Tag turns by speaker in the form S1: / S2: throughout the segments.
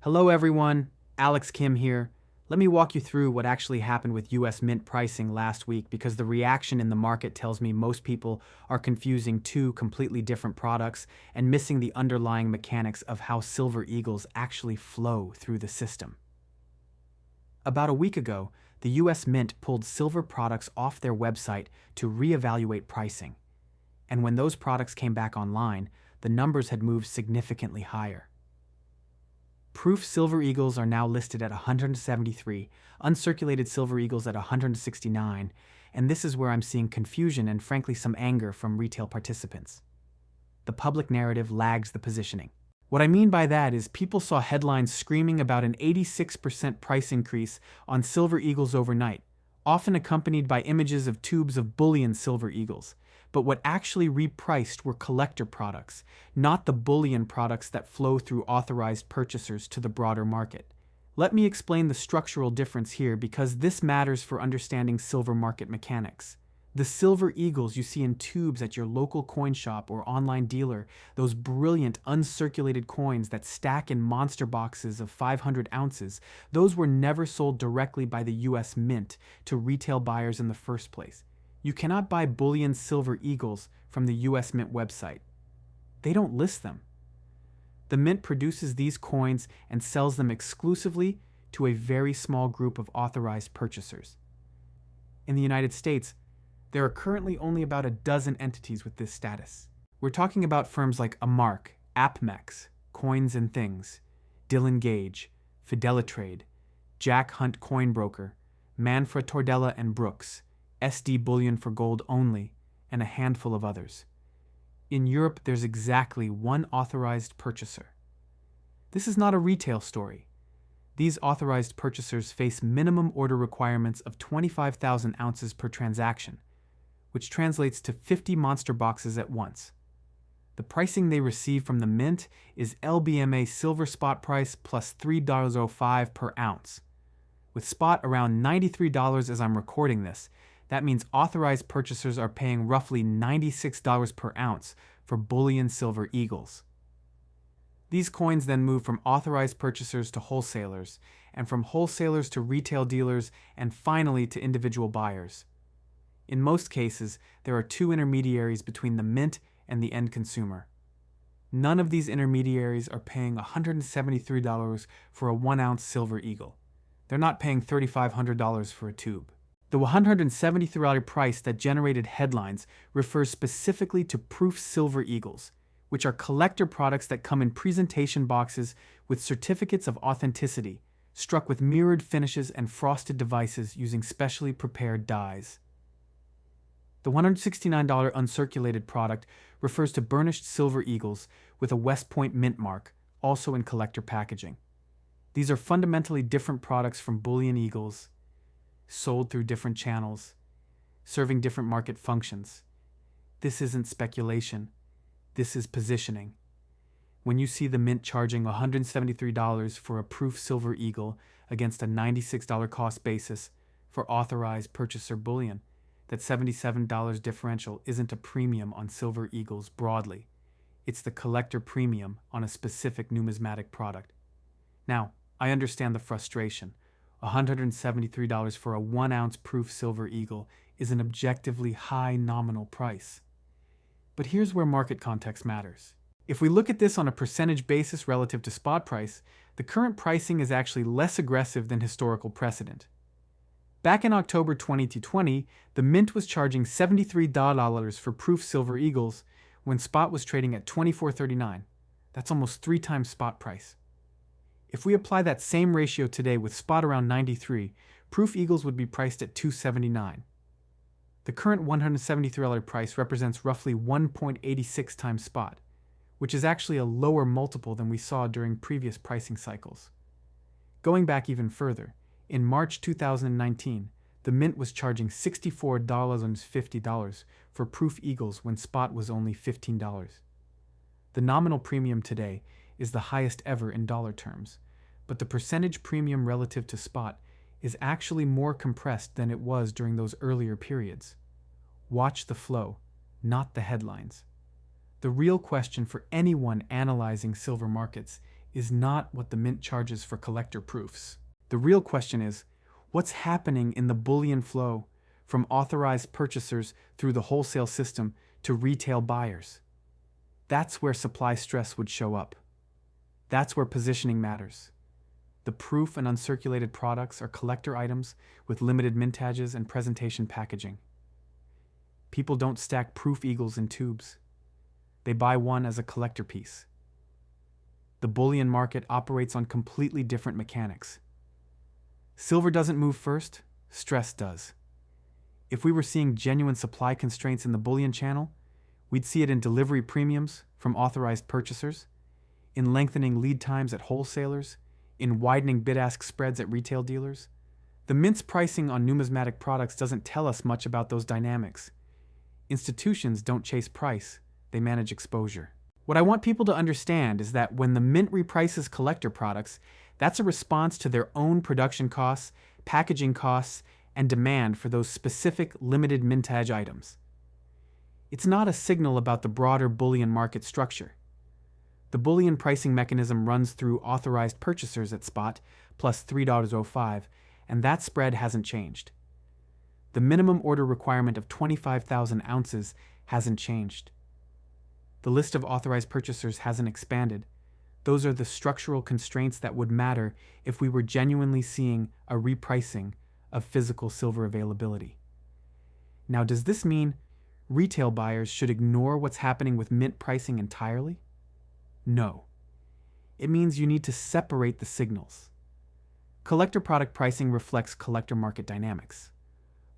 S1: Hello everyone, Alex Kim here. Let me walk you through what actually happened with US Mint pricing last week because the reaction in the market tells me most people are confusing two completely different products and missing the underlying mechanics of how silver eagles actually flow through the system. About a week ago, the US Mint pulled silver products off their website to reevaluate pricing. And when those products came back online, the numbers had moved significantly higher. Proof silver eagles are now listed at 173, uncirculated silver eagles at 169, and this is where I'm seeing confusion and frankly some anger from retail participants. The public narrative lags the positioning. What I mean by that is people saw headlines screaming about an 86% price increase on silver eagles overnight, often accompanied by images of tubes of bullion silver eagles. But what actually repriced were collector products, not the bullion products that flow through authorized purchasers to the broader market. Let me explain the structural difference here because this matters for understanding silver market mechanics. The silver eagles you see in tubes at your local coin shop or online dealer, those brilliant uncirculated coins that stack in monster boxes of 500 ounces, those were never sold directly by the US Mint to retail buyers in the first place. You cannot buy bullion silver eagles from the US Mint website. They don't list them. The Mint produces these coins and sells them exclusively to a very small group of authorized purchasers. In the United States, there are currently only about a dozen entities with this status. We're talking about firms like Amark, AppMex, Coins and Things, Dillon Gage, Fidelitrade, Jack Hunt Coinbroker, Manfred Tordella and Brooks, SD Bullion for gold only, and a handful of others. In Europe, there's exactly one authorized purchaser. This is not a retail story. These authorized purchasers face minimum order requirements of 25,000 ounces per transaction, which translates to 50 monster boxes at once. The pricing they receive from the Mint is LBMA silver spot price plus $3.05 per ounce. With spot around $93 as I'm recording this, that means authorized purchasers are paying roughly $96 per ounce for bullion silver eagles. These coins then move from authorized purchasers to wholesalers, and from wholesalers to retail dealers, and finally to individual buyers. In most cases, there are two intermediaries between the Mint and the end consumer. None of these intermediaries are paying $173 for a 1-ounce silver eagle. They're not paying $3,500 for a tube. The $173 price that generated headlines refers specifically to proof silver eagles, which are collector products that come in presentation boxes with certificates of authenticity, struck with mirrored finishes and frosted devices using specially prepared dies. The $169 uncirculated product refers to burnished silver eagles with a West Point mint mark, also in collector packaging. These are fundamentally different products from bullion eagles, sold through different channels, serving different market functions. This isn't speculation. This is positioning. When you see the Mint charging $173 for a proof silver eagle against a $96 cost basis for authorized purchaser bullion, that $77 differential isn't a premium on silver eagles broadly. It's the collector premium on a specific numismatic product. Now, I understand the frustration. $173 for a 1-ounce proof silver eagle is an objectively high nominal price. But here's where market context matters. If we look at this on a percentage basis relative to spot price, the current pricing is actually less aggressive than historical precedent. Back in October 2020, the Mint was charging $73 for proof silver eagles when spot was trading at $24.39. That's almost 3 times spot price. If we apply that same ratio today with spot around 93, proof eagles would be priced at $279. The current $173 price represents roughly 1.86 times spot, which is actually a lower multiple than we saw during previous pricing cycles. Going back even further, in March 2019, the Mint was charging $64.50 for proof eagles when spot was only $15. The nominal premium today is the highest ever in dollar terms, but the percentage premium relative to spot is actually more compressed than it was during those earlier periods. Watch the flow, not the headlines. The real question for anyone analyzing silver markets is not what the mint charges for collector proofs. The real question is, what's happening in the bullion flow from authorized purchasers through the wholesale system to retail buyers? That's where supply stress would show up. That's where positioning matters. The proof and uncirculated products are collector items with limited mintages and presentation packaging. People don't stack proof eagles in tubes. They buy one as a collector piece. The bullion market operates on completely different mechanics. Silver doesn't move first, stress does. If we were seeing genuine supply constraints in the bullion channel, we'd see it in delivery premiums from authorized purchasers, in lengthening lead times at wholesalers, in widening bid-ask spreads at retail dealers. The mint's pricing on numismatic products doesn't tell us much about those dynamics. Institutions don't chase price, they manage exposure. What I want people to understand is that when the mint reprices collector products, that's a response to their own production costs, packaging costs, and demand for those specific limited mintage items. It's not a signal about the broader bullion market structure. The bullion pricing mechanism runs through authorized purchasers at spot plus $3.05, and that spread hasn't changed. The minimum order requirement of 25,000 ounces hasn't changed. The list of authorized purchasers hasn't expanded. Those are the structural constraints that would matter if we were genuinely seeing a repricing of physical silver availability. Now, does this mean retail buyers should ignore what's happening with mint pricing entirely? No. It means you need to separate the signals. Collector product pricing reflects collector market dynamics.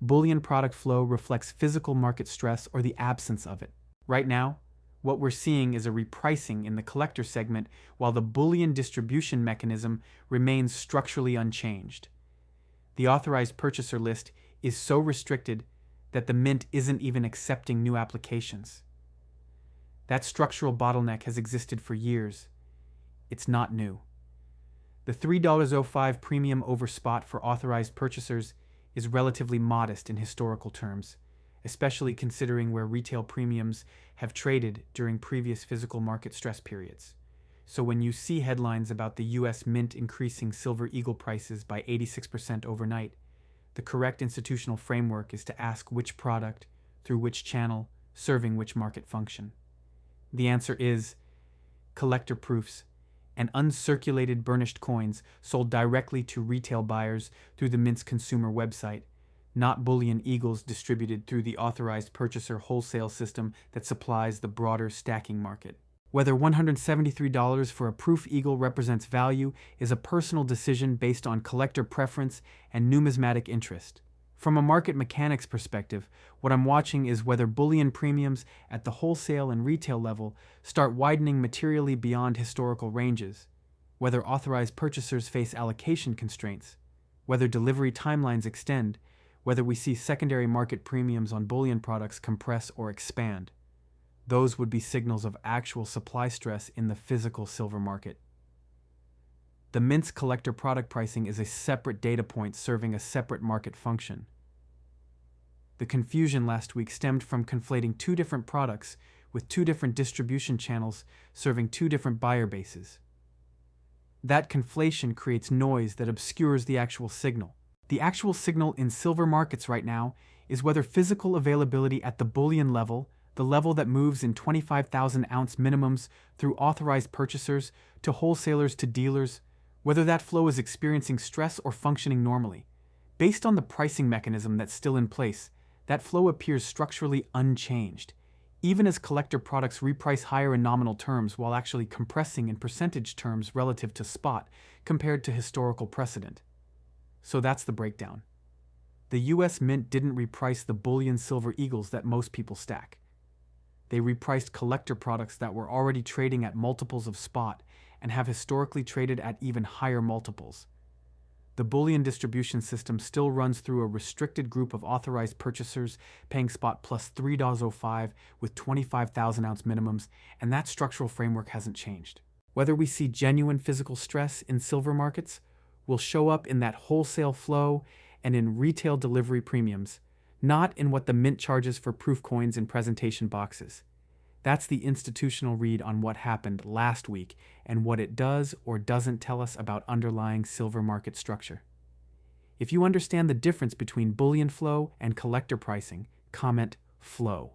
S1: Bullion product flow reflects physical market stress or the absence of it. Right now, what we're seeing is a repricing in the collector segment while the bullion distribution mechanism remains structurally unchanged. The authorized purchaser list is so restricted that the mint isn't even accepting new applications. That structural bottleneck has existed for years. It's not new. The $3.05 premium over spot for authorized purchasers is relatively modest in historical terms, especially considering where retail premiums have traded during previous physical market stress periods. So when you see headlines about the US Mint increasing silver eagle prices by 86% overnight, the correct institutional framework is to ask which product, through which channel, serving which market function. The answer is collector proofs and uncirculated burnished coins sold directly to retail buyers through the Mint's consumer website, not bullion eagles distributed through the authorized purchaser wholesale system that supplies the broader stacking market. Whether $173 for a proof eagle represents value is a personal decision based on collector preference and numismatic interest. From a market mechanics perspective, what I'm watching is whether bullion premiums at the wholesale and retail level start widening materially beyond historical ranges, whether authorized purchasers face allocation constraints, whether delivery timelines extend, whether we see secondary market premiums on bullion products compress or expand. Those would be signals of actual supply stress in the physical silver market. The Mint's collector product pricing is a separate data point serving a separate market function. The confusion last week stemmed from conflating two different products with two different distribution channels serving two different buyer bases. That conflation creates noise that obscures the actual signal. The actual signal in silver markets right now is whether physical availability at the bullion level, the level that moves in 25,000 ounce minimums through authorized purchasers to wholesalers to dealers, whether that flow is experiencing stress or functioning normally. Based on the pricing mechanism that's still in place, that flow appears structurally unchanged, even as collector products reprice higher in nominal terms while actually compressing in percentage terms relative to spot compared to historical precedent. So that's the breakdown. The US Mint didn't reprice the bullion silver eagles that most people stack. They repriced collector products that were already trading at multiples of spot and have historically traded at even higher multiples. The bullion distribution system still runs through a restricted group of authorized purchasers paying spot plus $3.05 with 25,000 ounce minimums, and that structural framework hasn't changed. Whether we see genuine physical stress in silver markets will show up in that wholesale flow and in retail delivery premiums, not in what the Mint charges for proof coins in presentation boxes. That's the institutional read on what happened last week and what it does or doesn't tell us about underlying silver market structure. If you understand the difference between bullion flow and collector pricing, comment flow.